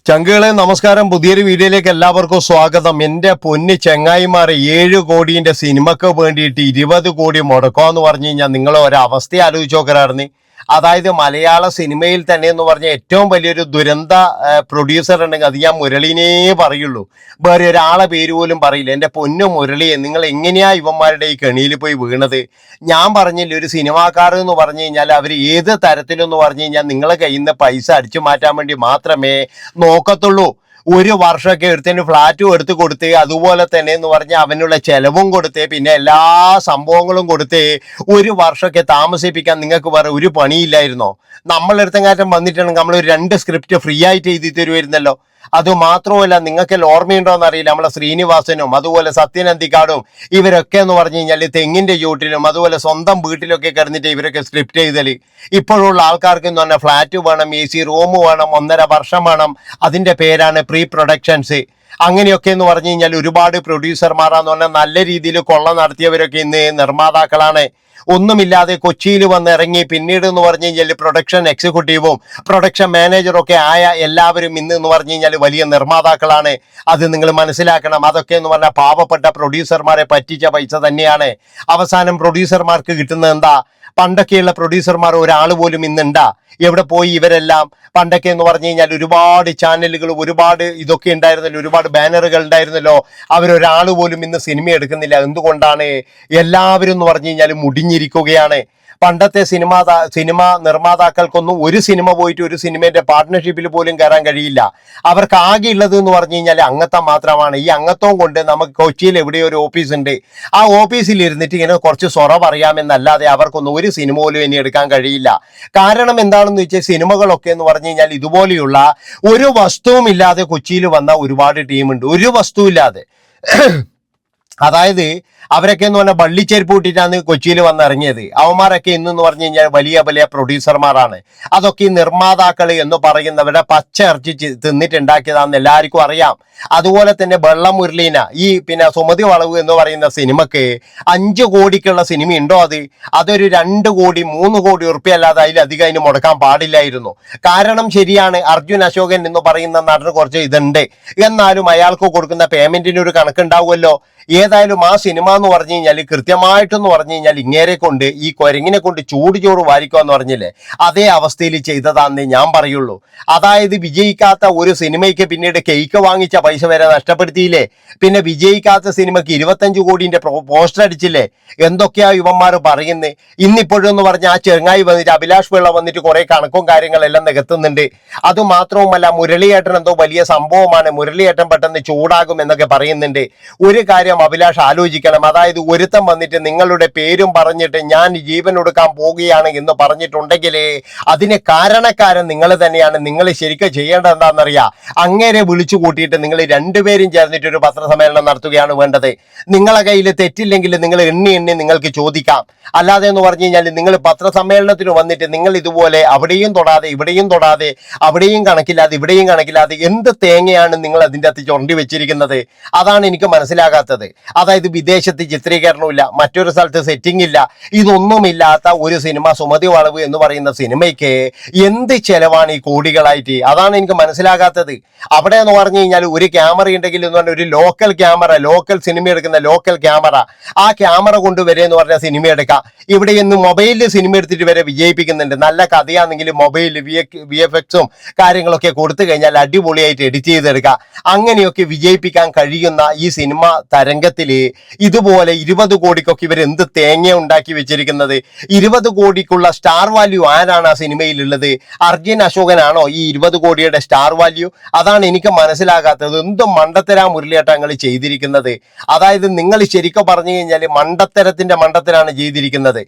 ചങ്കുകളെ നമസ്കാരം. പുതിയൊരു വീഡിയോയിലേക്ക് എല്ലാവർക്കും സ്വാഗതം. എന്റെ പൊന്ന് ചെങ്ങായിമാരെ, 7 കോടിന്റെ സിനിമക്ക് വേണ്ടിയിട്ട് 20 കോടി മുടക്കാന്ന് പറഞ്ഞു കഴിഞ്ഞാൽ നിങ്ങൾ ഒരവസ്ഥ ആലോചിച്ച് നോക്കലായിരുന്നു. അതായത് മലയാള സിനിമയിൽ തന്നെ എന്ന് പറഞ്ഞ ഏറ്റവും വലിയൊരു ദുരന്ത പ്രൊഡ്യൂസർ ഉണ്ടെങ്കിൽ അത് ഞാൻ മുരളീനേ പറയുള്ളൂ. വേറെ ഒരാളെ പേര് പോലും പറയില്ല. എൻ്റെ പൊന്നു മുരളിയെ, നിങ്ങൾ എങ്ങനെയാ ഇവന്മാരുടെ ഈ കെണിയിൽ പോയി വീണത്? ഞാൻ പറഞ്ഞില്ല, ഒരു സിനിമാക്കാർ എന്ന് പറഞ്ഞു കഴിഞ്ഞാൽ അവർ ഏത് തരത്തിലെന്ന് പറഞ്ഞു കഴിഞ്ഞാൽ നിങ്ങളെ കയ്യിൽ നിന്ന് പൈസ അടിച്ചു മാറ്റാൻ വേണ്ടി മാത്രമേ നോക്കത്തുള്ളൂ. ഒരു വർഷമൊക്കെ എടുത്തതിന് ഫ്ലാറ്റും എടുത്ത് കൊടുത്ത്, അതുപോലെ തന്നെ എന്ന് പറഞ്ഞാൽ അവനുള്ള ചെലവും കൊടുത്ത്, പിന്നെ എല്ലാ സംഭവങ്ങളും കൊടുത്ത് ഒരു വർഷമൊക്കെ താമസിപ്പിക്കാൻ നിങ്ങൾക്ക് വേറെ ഒരു പണിയില്ലായിരുന്നോ? നമ്മളെടുത്തങ്ങാറ്റം വന്നിട്ടുണ്ടെങ്കിൽ നമ്മളൊരു 2 സ്ക്രിപ്റ്റ് ഫ്രീ ആയിട്ട് എഴുതി തരുമായിരുന്നല്ലോ. അതുമാത്രമല്ല, നിങ്ങൾക്ക് ഓർമ്മയുണ്ടോന്ന് അറിയില്ല, നമ്മളെ ശ്രീനിവാസനും അതുപോലെ സത്യനന്ദിക്കാടും ഇവരൊക്കെ എന്ന് പറഞ്ഞു കഴിഞ്ഞാൽ തെങ്ങിന്റെ ചൂട്ടിലും അതുപോലെ സ്വന്തം വീട്ടിലൊക്കെ കിടന്നിട്ട് ഇവരൊക്കെ സ്ക്രിപ്റ്റ് ചെയ്തല്. ഇപ്പോഴുള്ള ആൾക്കാർക്ക് എന്ന് പറഞ്ഞാൽ ഫ്ലാറ്റ് വേണം, AC റൂം വേണം, 1.5 വർഷം വേണം. അതിന്റെ പേരാണ് പ്രീ പ്രൊഡക്ഷൻസ്. അങ്ങനെയൊക്കെ എന്ന് പറഞ്ഞു കഴിഞ്ഞാൽ ഒരുപാട് പ്രൊഡ്യൂസർമാരാന്ന് പറഞ്ഞാൽ നല്ല രീതിയിൽ കൊള്ള നടത്തിയവരൊക്കെ ഇന്ന് നിർമ്മാതാക്കളാണ്. ഒന്നുമില്ലാതെ കൊച്ചിയിൽ വന്ന് ഇറങ്ങി പിന്നീട് എന്ന് പറഞ്ഞു കഴിഞ്ഞാൽ പ്രൊഡക്ഷൻ എക്സിക്യൂട്ടീവും പ്രൊഡക്ഷൻ മാനേജറും ഒക്കെ ആയ എല്ലാവരും ഇന്ന് എന്ന് പറഞ്ഞു കഴിഞ്ഞാൽ വലിയ നിർമ്മാതാക്കളാണ്. അത് നിങ്ങൾ മനസ്സിലാക്കണം. അതൊക്കെ എന്ന് പറഞ്ഞാൽ പാവപ്പെട്ട പ്രൊഡ്യൂസർമാരെ പറ്റിച്ച പൈസ തന്നെയാണ്. അവസാനം പ്രൊഡ്യൂസർമാർക്ക് കിട്ടുന്നത് എന്താ? പണ്ടൊക്കെയുള്ള പ്രൊഡ്യൂസർമാർ ഒരാൾ പോലും ഇന്നുണ്ടാ? എവിടെ പോയി ഇവരെല്ലാം? പണ്ടൊക്കെ എന്ന് പറഞ്ഞു കഴിഞ്ഞാൽ ഒരുപാട് ചാനലുകൾ, ഒരുപാട് ഇതൊക്കെ ഉണ്ടായിരുന്നല്ലോ, ഒരുപാട് ബാനറുകൾ ഉണ്ടായിരുന്നല്ലോ. അവരൊരാൾ പോലും ഇന്ന് സിനിമ എടുക്കുന്നില്ല. എന്തുകൊണ്ടാണ്? എല്ലാവരും എന്ന് പറഞ്ഞു കഴിഞ്ഞാൽ മുടിഞ്ഞിരിക്കുകയാണ്. പണ്ടത്തെ സിനിമ നിർമ്മാതാക്കൾക്കൊന്നും ഒരു സിനിമ പോയിട്ട് ഒരു സിനിമയുടെ പാർട്ട്ണർഷിപ്പിൽ പോലും കയറാൻ കഴിയില്ല. അവർക്ക് ആകെ ഉള്ളത് എന്ന് പറഞ്ഞു കഴിഞ്ഞാൽ അംഗത്വം മാത്രമാണ്. ഈ അംഗത്വം കൊണ്ട് നമുക്ക് കൊച്ചിയിൽ എവിടെയോ ഒരു ഓഫീസ് ഉണ്ട്. ആ ഓഫീസിൽ ഇരുന്നിട്ട് ഇങ്ങനെ കുറച്ച് സൊറ പറയാമെന്നല്ലാതെ അവർക്കൊന്നും ഒരു സിനിമ പോലും ഇനി എടുക്കാൻ കഴിയില്ല. കാരണം എന്താണെന്ന് വെച്ചാൽ സിനിമകളൊക്കെ എന്ന് പറഞ്ഞു കഴിഞ്ഞാൽ ഇതുപോലെയുള്ള ഒരു വസ്തുവും ഇല്ലാതെ കൊച്ചിയിൽ വന്ന ഒരുപാട് ടീമുണ്ട്. ഒരു വസ്തുവില്ലാതെ. അതായത് അവരൊക്കെ എന്ന് പറഞ്ഞാൽ വള്ളിച്ചേരിപ്പ് കൂട്ടിയിട്ടാണ് കൊച്ചിയിൽ വന്നിറങ്ങിയത്. അവന്മാരൊക്കെ ഇന്നെന്ന് പറഞ്ഞു കഴിഞ്ഞാൽ വലിയ വലിയ പ്രൊഡ്യൂസർമാരാണ്. അതൊക്കെ ഈ നിർമ്മാതാക്കൾ എന്ന് പറയുന്നവരുടെ പച്ച ഇറച്ചി തിന്നിട്ടുണ്ടാക്കിയതാണെന്ന് എല്ലാവർക്കും അറിയാം. അതുപോലെ തന്നെ വെള്ളം മുരളീന, ഈ പിന്നെ സുമതി വളവ് എന്ന് പറയുന്ന സിനിമക്ക് 5 കോടിക്കുള്ള സിനിമ ഉണ്ടോ? അതൊരു 2 കോടി 3 കോടി ഉറുപ്പ്യ അല്ലാതെ അതിലധികം അതിന് മുടക്കാൻ പാടില്ലായിരുന്നു. കാരണം ശരിയാണ്, അർജുൻ അശോകൻ എന്ന് പറയുന്ന നടന് കുറച്ച് ഇതുണ്ട്. എന്നാലും അയാൾക്ക് കൊടുക്കുന്ന പേയ്മെന്റിന് ഒരു കണക്കുണ്ടാവുമല്ലോ. ഏതായാലും ആ സിനിമ എന്ന് പറഞ്ഞു കഴിഞ്ഞാൽ കൃത്യമായിട്ടെന്ന് പറഞ്ഞു കഴിഞ്ഞാൽ ഇങ്ങേരെ കൊണ്ട്, ഈ കൊരങ്ങിനെ കൊണ്ട് ചൂട് ചോറ് വാരിക്കുക എന്ന് പറഞ്ഞില്ലേ, അതേ അവസ്ഥയിൽ ചെയ്തതാന്നേ ഞാൻ പറയുള്ളൂ. അതായത് വിജയിക്കാത്ത ഒരു സിനിമയ്ക്ക് പിന്നീട് കേക്ക് വാങ്ങിച്ച പൈസ വരെ നഷ്ടപ്പെടുത്തിയില്ലേ. പിന്നെ വിജയിക്കാത്ത സിനിമയ്ക്ക് 25 കോടിന്റെ പോസ്റ്റർ അടിച്ചില്ലേ. എന്തൊക്കെയാ ഇവന്മാർ പറയുന്നത്? ഇന്നിപ്പോഴെന്ന് പറഞ്ഞ ആ ചെങ്ങായി വന്നിട്ട്, അഭിലാഷ് പിള്ള വന്നിട്ട് കുറെ കണക്കും കാര്യങ്ങളെല്ലാം നികത്തുന്നുണ്ട്. അതുമാത്രവുമല്ല, മുരളിയേട്ടൻ എന്തോ വലിയ സംഭവമാണ്, മുരളിയേട്ടൻ പെട്ടെന്ന് ചൂടാകും എന്നൊക്കെ പറയുന്നുണ്ട്. ഒരു കാര്യം അഭിലാഷ് ആലോചിക്കണം. അതായത് ഒരുത്തം വന്നിട്ട് നിങ്ങളുടെ പേരും പറഞ്ഞിട്ട് ഞാൻ ജീവൻ കൊടുക്കാൻ പോവുകയാണ് എന്ന് പറഞ്ഞിട്ടുണ്ടെങ്കിൽ അതിന് കാരണക്കാരൻ നിങ്ങൾ തന്നെയാണ്. നിങ്ങൾ ശരിക്കും ചെയ്യേണ്ടത് എന്താണെന്നറിയാം? അങ്ങേരെ വിളിച്ചു കൂട്ടിയിട്ട് നിങ്ങൾ രണ്ടുപേരും ചേർന്നിട്ട് ഒരു പത്രസമ്മേളനം നടത്തുകയാണ് വേണ്ടത്. നിങ്ങളെ കയ്യിൽ തെറ്റില്ലെങ്കിൽ നിങ്ങൾ എണ്ണി നിങ്ങൾക്ക് ചോദിക്കാം. അല്ലാതെ എന്ന് പറഞ്ഞു കഴിഞ്ഞാൽ നിങ്ങൾ പത്രസമ്മേളനത്തിന് വന്നിട്ട് നിങ്ങൾ ഇതുപോലെ അവിടെയും തൊടാതെ ഇവിടെയും തൊടാതെ, അവിടെയും കണക്കില്ലാതെ ഇവിടെയും കണക്കില്ലാതെ എന്ത് തേങ്ങയാണ് നിങ്ങൾ അതിൻ്റെ അകത്ത് ചുരണ്ടി വെച്ചിരിക്കുന്നത്? അതാണ് എനിക്ക് മനസ്സിലാകാത്തത്. അതായത് വിദേശത്ത് ചിത്രീകരണമില്ല, മറ്റൊരു സ്ഥലത്ത് സെറ്റിംഗ് ഇല്ല, ഇതൊന്നുമില്ലാത്ത ഒരു സിനിമ സുമതി വളവ് എന്ന് പറയുന്ന സിനിമയ്ക്ക് എന്ത് ചെലവാണ് ഈ കോടികളായിട്ട്? അതാണ് എനിക്ക് മനസ്സിലാകാത്തത്. അവിടെ എന്ന് പറഞ്ഞു കഴിഞ്ഞാൽ ഒരു ക്യാമറ ഉണ്ടെങ്കിൽ എന്ന് പറഞ്ഞാൽ ഒരു ലോക്കൽ ക്യാമറ, ലോക്കൽ സിനിമ എടുക്കുന്ന ലോക്കൽ ക്യാമറ, ആ ക്യാമറ കൊണ്ടുവരെ എന്ന് പറഞ്ഞാൽ സിനിമ എടുക്കാം. ഇവിടെ ഇന്ന് മൊബൈലിൽ സിനിമ എടുത്തിട്ട് വരെ വിജയിപ്പിക്കുന്നുണ്ട്. നല്ല കഥയാണെങ്കിൽ മൊബൈലിൽ VFX കാര്യങ്ങളൊക്കെ കൊടുത്തു കഴിഞ്ഞാൽ അടിപൊളിയായിട്ട് എഡിറ്റ് ചെയ്തെടുക്കാം. അങ്ങനെയൊക്കെ വിജയിപ്പിക്കാൻ കഴിയുന്ന ഈ സിനിമ തരംഗത്തില് ഇതുപോലെ 20 കോടിക്കൊക്കെ ഇവർ എന്ത് തേങ്ങ ഉണ്ടാക്കി വെച്ചിരിക്കുന്നത്? 20 കോടിക്കുള്ള സ്റ്റാർ വാല്യൂ ആരാണ് ആ സിനിമയിലുള്ളത്? അർജുൻ അശോകനാണോ ഈ 20 കോടിയുടെ സ്റ്റാർ വാല്യൂ? അതാണ് എനിക്ക് മനസ്സിലാകാത്തത്. എന്തും മണ്ടത്തരാ മുരളിയേട്ടങ്ങൾ ചെയ്തിരിക്കുന്നത്. അതായത് നിങ്ങൾ ശരിക്കും പറഞ്ഞു കഴിഞ്ഞാൽ മണ്ടത്തരത്തിന്റെ മണ്ടത്തരാണ് ചെയ്തിരിക്കുന്നത്.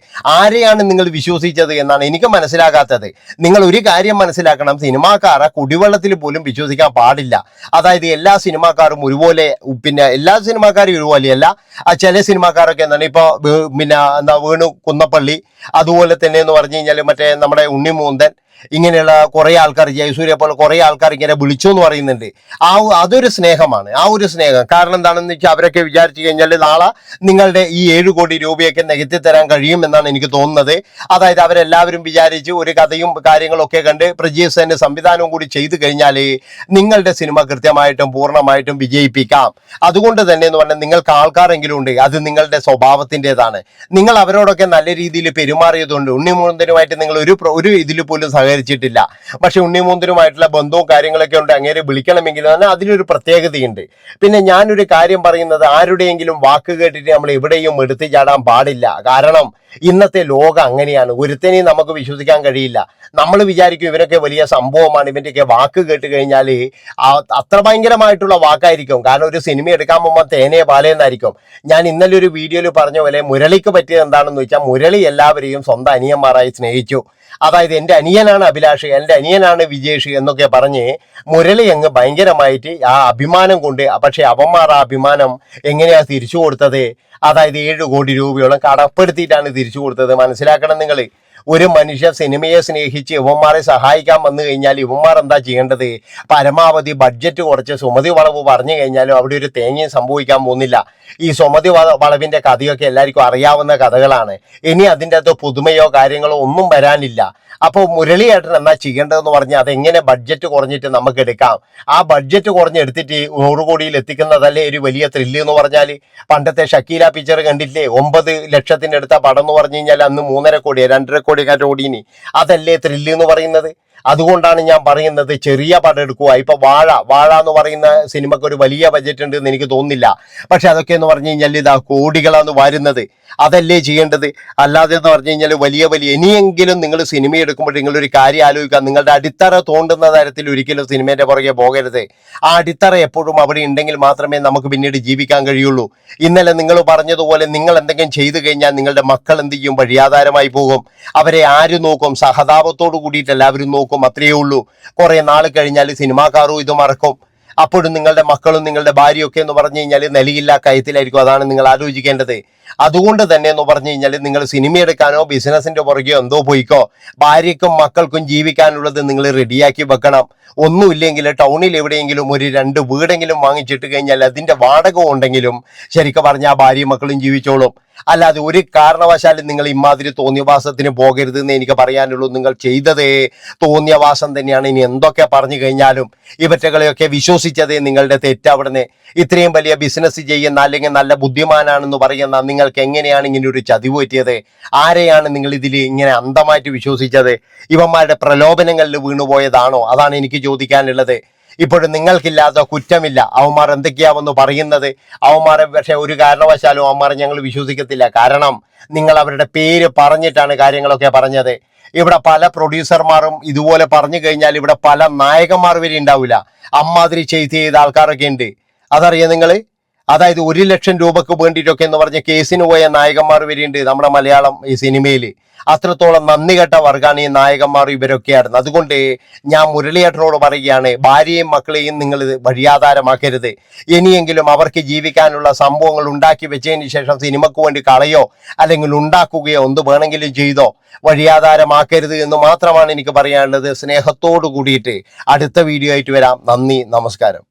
ആരെയാണ് നിങ്ങൾ വിശ്വസിച്ചത് എന്നാണ് എനിക്ക് മനസ്സിലാകാത്തത്. നിങ്ങൾ ഒരു കാര്യം മനസ്സിലാക്കണം, സിനിമാക്കാരെ കുടിവെള്ളത്തിൽ പോലും വിശ്വസിക്കാൻ പാടില്ല. അതായത് എല്ലാ സിനിമാക്കാരും ഒരുപോലെ, പിന്നെ എല്ലാ സിനിമാക്കാരും ഒരുപോലെയല്ല. ചില സിനിമാക്കാരൊക്കെ എന്താണ് ഇപ്പൊ പിന്നെ എന്താ വേണു കുന്നപ്പള്ളി, അതുപോലെ തന്നെ എന്ന് പറഞ്ഞു കഴിഞ്ഞാൽ മറ്റേ നമ്മുടെ ഉണ്ണിമൂന്തൻ, ഇങ്ങനെയുള്ള കുറെ ആൾക്കാർ, ജയസൂര്യ പോലെ കുറെ ആൾക്കാർ ഇങ്ങനെ വിളിച്ചു എന്ന് പറയുന്നുണ്ട്. അതൊരു സ്നേഹമാണ്. ആ ഒരു സ്നേഹം കാരണം എന്താണെന്ന് വെച്ചാൽ അവരൊക്കെ വിചാരിച്ചു കഴിഞ്ഞാൽ നാളെ നിങ്ങളുടെ ഈ 7 കോടി രൂപയൊക്കെ നികത്തി തരാൻ കഴിയും എന്നാണ് എനിക്ക് തോന്നുന്നത്. അതായത് അവരെല്ലാവരും വിചാരിച്ച് ഒരു കഥയും കാര്യങ്ങളൊക്കെ കണ്ട് പ്രജീസന്റെ സംവിധാനവും കൂടി ചെയ്തു കഴിഞ്ഞാൽ നിങ്ങളുടെ സിനിമ കൃത്യമായിട്ടും പൂർണ്ണമായിട്ടും വിജയിപ്പിക്കാം. അതുകൊണ്ട് തന്നെ എന്ന് പറഞ്ഞാൽ നിങ്ങൾക്ക് ആൾക്കാരെങ്കിലും ഉണ്ട്, അത് നിങ്ങളുടെ സ്വഭാവത്തിൻ്റെതാണ്. നിങ്ങൾ അവരോടൊക്കെ നല്ല രീതിയിൽ പെരുമാറിയതുകൊണ്ട് ഉണ്ണിമൂന്തനുമായിട്ട് നിങ്ങൾ ഒരു ഇതിൽ പോലും സഹകരിച്ചിട്ടില്ല. പക്ഷെ ഉണ്ണിമൂന്തനുമായിട്ടുള്ള ബന്ധവും കാര്യങ്ങളൊക്കെ ഉണ്ട്. അങ്ങനെ വിളിക്കണമെങ്കിൽ തന്നെ അതിനൊരു പ്രത്യേകതയുണ്ട്. പിന്നെ ഞാനൊരു കാര്യം പറയുന്നത്, ആരുടെയെങ്കിലും വാക്ക് കേട്ടിട്ട് നമ്മൾ എവിടെയും എടുത്തു ചാടാൻ പാടില്ല. കാരണം ഇന്നത്തെ ലോകം അങ്ങനെയാണ്. ഒരുത്തനെയും നമുക്ക് വിശ്വസിക്കാൻ കഴിയില്ല. നമ്മൾ വിചാരിക്കും ഇവരൊക്കെ വലിയ സംഭവമാണ്, ഇവൻ്റെയൊക്കെ വാക്ക് കേട്ട് കഴിഞ്ഞാൽ അത്ര ഭയങ്കരമായിട്ടുള്ള വാക്കായിരിക്കും. കാരണം ഒരു സിനിമ എടുക്കാൻ പോകുമ്പോൾ തേനേ പാലേന്നായിരിക്കും. ഞാൻ ഇന്നലെ ഒരു വീഡിയോയിൽ പറഞ്ഞ പോലെ മുരളിക്ക് പറ്റിയത് എന്താണെന്ന് വെച്ചാൽ, മുരളി എല്ലാവരെയും സ്വന്തം അനിയന്മാരായി സ്നേഹിച്ചു. അതായത് എൻ്റെ അനിയനാണ് അഭിലാഷ്, എൻ്റെ അനിയനാണ് വിജേഷ് എന്നൊക്കെ പറഞ്ഞ് മുരളി അങ്ങ് ഭയങ്കരമായിട്ട് ആ അഭിമാനം കൊണ്ട്, പക്ഷെ അവന്മാർ ആ അഭിമാനം എങ്ങനെയാ തിരിച്ചു കൊടുത്തത്? അതായത് 7 കോടി രൂപയോളം കടപ്പെടുത്തിയിട്ടാണ് തിരിച്ചു കൊടുത്തത്. മനസ്സിലാക്കണം നിങ്ങൾ. ഒരു മനുഷ്യ സിനിമയെ സ്നേഹിച്ച് ഇവന്മാരെ സഹായിക്കാൻ വന്നു കഴിഞ്ഞാൽ ഇവന്മാർ എന്താ ചെയ്യേണ്ടത്? പരമാവധി ബഡ്ജറ്റ് കുറച്ച് സുമതി വളവ് പറഞ്ഞു കഴിഞ്ഞാലും അവിടെ ഒരു തേങ്ങയും സംഭവിക്കാൻ പോകുന്നില്ല. ഈ സുമതി വളവിന്റെ കഥയൊക്കെ എല്ലാവർക്കും അറിയാവുന്ന കഥകളാണ്. ഇനി അതിൻ്റെ അകത്ത് പുതുമയോ കാര്യങ്ങളോ ഒന്നും വരാനില്ല. അപ്പോൾ മുരളിയേട്ടൻ എന്നാ ചെയ്യേണ്ടതെന്ന് പറഞ്ഞാൽ അതെങ്ങനെ ബഡ്ജറ്റ് കുറഞ്ഞിട്ട് നമുക്ക് എടുക്കാം. ആ ബഡ്ജറ്റ് കുറഞ്ഞെടുത്തിട്ട് 100 കോടിയിൽ എത്തിക്കുന്നതല്ലേ ഒരു വലിയ ത്രില്ല് എന്ന് പറഞ്ഞാൽ. പണ്ടത്തെ ഷക്കീല പിക്ചർ കണ്ടില്ലേ, 9 ലക്ഷത്തിൻ്റെ അടുത്ത പടം എന്ന് പറഞ്ഞു കഴിഞ്ഞാൽ അന്ന് 3.5 കോടി 2.5 കോടി ഓടീനി. അതല്ലേ ത്രില്ല് എന്ന് പറയുന്നത്. അതുകൊണ്ടാണ് ഞാൻ പറയുന്നത് ചെറിയ പടം എടുക്കുക. ഇപ്പൊ വാഴ എന്ന് പറയുന്ന സിനിമക്ക് ഒരു വലിയ ബഡ്ജറ്റ് ഉണ്ട് എന്ന് എനിക്ക് തോന്നുന്നില്ല. പക്ഷെ അതൊക്കെ എന്ന് പറഞ്ഞു കഴിഞ്ഞാൽ ഇതാ കോടികളാണ് വരുന്നത്. അതല്ലേ ചെയ്യേണ്ടത്. അല്ലാതെ എന്ന് പറഞ്ഞു കഴിഞ്ഞാൽ വലിയ ഇനിയെങ്കിലും നിങ്ങൾ സിനിമ എടുക്കുമ്പോൾ നിങ്ങളൊരു കാര്യം ആലോചിക്കുക. നിങ്ങളുടെ അടിത്തറ തോണ്ടുന്ന തരത്തിൽ ഒരിക്കലും സിനിമേന്റെ പുറകെ പോകരുത്. ആ അടിത്തറ എപ്പോഴും അവിടെ ഉണ്ടെങ്കിൽ മാത്രമേ നമുക്ക് പിന്നീട് ജീവിക്കാൻ കഴിയുള്ളൂ. ഇന്നലെ നിങ്ങൾ പറഞ്ഞതുപോലെ നിങ്ങൾ എന്തെങ്കിലും ചെയ്തു കഴിഞ്ഞാൽ നിങ്ങളുടെ മക്കൾ എന്ത് ചെയ്യും? വഴിയാധാരമായി പോകും. അവരെ ആര് നോക്കും? സഹതാപത്തോട് കൂടിയിട്ട് എല്ലാവരും നോക്കും. അത്രയേ ഉള്ളൂ. കുറെ നാൾ കഴിഞ്ഞാൽ സിനിമാക്കാരും ഇത് മറക്കും. അപ്പോഴും നിങ്ങളുടെ മക്കളും നിങ്ങളുടെ ഭാര്യയൊക്കെ എന്ന് പറഞ്ഞു കഴിഞ്ഞാൽ നിലയില്ല കയത്തിലായിരിക്കും. അതാണ് നിങ്ങൾ ആലോചിക്കേണ്ടത്. അതുകൊണ്ട് തന്നെ എന്ന് പറഞ്ഞു കഴിഞ്ഞാൽ നിങ്ങൾ സിനിമ എടുക്കാനോ ബിസിനസിന്റെ പുറകെയോ എന്തോ പോയിക്കോ, ഭാര്യയ്ക്കും മക്കൾക്കും ജീവിക്കാനുള്ളത് നിങ്ങൾ റെഡിയാക്കി വെക്കണം. ഒന്നുമില്ലെങ്കിൽ ടൗണിൽ എവിടെയെങ്കിലും ഒരു 2 വീടെങ്കിലും വാങ്ങിച്ചിട്ട് കഴിഞ്ഞാൽ അതിന്റെ വാടക ഉണ്ടെങ്കിലും ശരിക്കും പറഞ്ഞാൽ ആ ഭാര്യയും മക്കളും ജീവിച്ചോളും. അല്ലാതെ ഒരു കാരണവശാലും നിങ്ങൾ ഇമാതിരി തോന്നിയവാസത്തിന് പോകരുത് എന്ന് എനിക്ക് പറയാനുള്ളൂ. നിങ്ങൾ ചെയ്തതേ തോന്നിയവാസം തന്നെയാണ്. ഇനി എന്തൊക്കെ പറഞ്ഞു കഴിഞ്ഞാലും ഇവറ്റകളെയൊക്കെ വിശ്വസിച്ചതേ നിങ്ങളുടെ തെറ്റ്. അവിടുന്ന് ഇത്രയും വലിയ ബിസിനസ് ചെയ്യുന്ന അല്ലെങ്കിൽ നല്ല ബുദ്ധിമാനാണെന്ന് പറയുന്ന നിങ്ങൾക്ക് എങ്ങനെയാണ് ഇങ്ങനെ ഒരു ചതിവ് പറ്റിയത്? ആരെയാണ് നിങ്ങൾ ഇതിൽ ഇങ്ങനെ അന്ധമായിട്ട് വിശ്വസിച്ചത്? ഇവന്മാരുടെ പ്രലോഭനങ്ങളിൽ വീണുപോയതാണോ? അതാണ് എനിക്ക് ചോദിക്കാനുള്ളത്. ഇപ്പോഴും നിങ്ങൾക്കില്ലാത്ത കുറ്റമില്ല. അവന്മാർ എന്തൊക്കെയാവെന്ന് പറയുന്നത്. അവന്മാരെ പക്ഷെ ഒരു കാരണവശാലും അവന്മാരെ ഞങ്ങൾ വിശ്വസിക്കത്തില്ല. കാരണം നിങ്ങൾ അവരുടെ പേര് പറഞ്ഞിട്ടാണ് കാര്യങ്ങളൊക്കെ പറഞ്ഞത്. ഇവിടെ പല പ്രൊഡ്യൂസർമാരും ഇതുപോലെ പറഞ്ഞു കഴിഞ്ഞാൽ ഇവിടെ പല നായകന്മാർ വരെ ഉണ്ടാവില്ല. അമ്മാതിരി ചെയ്ത ആൾക്കാരൊക്കെ ഉണ്ട്. അതറിയാം നിങ്ങൾ. അതായത് 1 ലക്ഷം രൂപക്ക് വേണ്ടിയിട്ടൊക്കെ എന്ന് പറഞ്ഞ കേസിന് പോയ നായകന്മാർ വരെയുണ്ട് നമ്മുടെ മലയാളം ഈ സിനിമയിൽ. അത്രത്തോളം നന്ദി കെട്ട വർഗാണ് ഈ നായകന്മാർ ഇവരൊക്കെയായിരുന്നു. അതുകൊണ്ട് ഞാൻ മുരളിയേട്ടനോട് പറയുകയാണ്, ഭാര്യയും മക്കളെയും നിങ്ങൾ വഴിയാധാരമാക്കരുത്. ഇനിയെങ്കിലും അവർക്ക് ജീവിക്കാനുള്ള സംഭവങ്ങൾ ഉണ്ടാക്കി വെച്ചതിന് ശേഷം സിനിമക്ക് വേണ്ടി കളയോ അല്ലെങ്കിൽ ഉണ്ടാക്കുകയോ എന്ത് വേണമെങ്കിലും ചെയ്തോ, വഴിയാധാരമാക്കരുത് എന്ന് മാത്രമാണ് എനിക്ക് പറയാനുള്ളത്. സ്നേഹത്തോടു കൂടിയിട്ട് അടുത്ത വീഡിയോ ആയിട്ട് വരാം. നന്ദി, നമസ്കാരം.